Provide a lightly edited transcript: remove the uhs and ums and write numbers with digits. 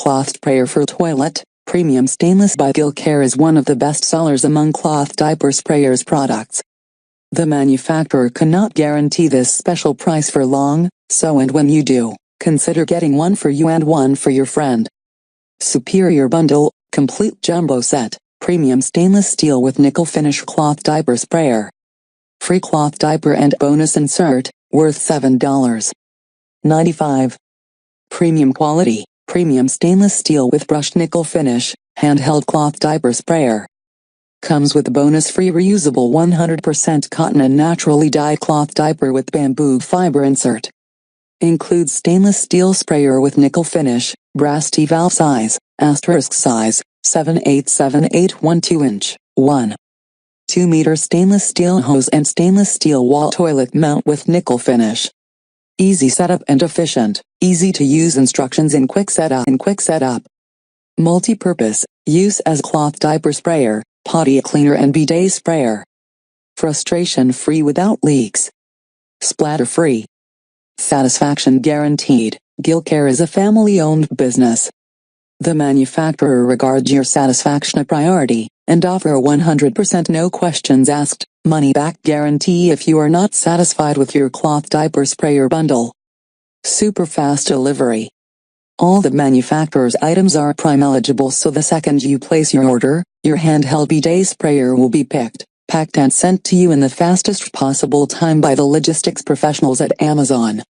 Cloth Sprayer for Toilet. Premium Stainless by Care is one of the best sellers among cloth diaper sprayers products. The manufacturer cannot guarantee this special price for long, so and when you do, consider getting one for you and one for your friend. Superior Bundle, Complete Jumbo Set, Premium Stainless Steel with Nickel Finish Cloth Diaper Sprayer. Free cloth diaper and bonus insert, worth $7.95. Premium Quality, Premium Stainless Steel with Brushed Nickel Finish, Handheld Cloth Diaper Sprayer. Comes with bonus free reusable 100% cotton and naturally dyed cloth diaper with bamboo fiber insert. Includes stainless steel sprayer with nickel finish, brass T-valve size, size, 7/8 inch, 1.2 meter stainless steel hose and stainless steel wall toilet mount with nickel finish. Easy setup and efficient, easy to use instructions in quick setup. Multi-purpose, use as cloth diaper sprayer, potty cleaner and bidet sprayer. Frustration-free without leaks. Splatter-free. Satisfaction guaranteed. Care is a family-owned business. The manufacturer regards your satisfaction a priority, and offer a 100% no questions asked, money-back guarantee if you are not satisfied with your cloth diaper sprayer bundle. Super fast delivery. All the manufacturer's items are Prime eligible, so the second you place your order, your handheld bidet sprayer will be picked, packed and sent to you in the fastest possible time by the logistics professionals at Amazon.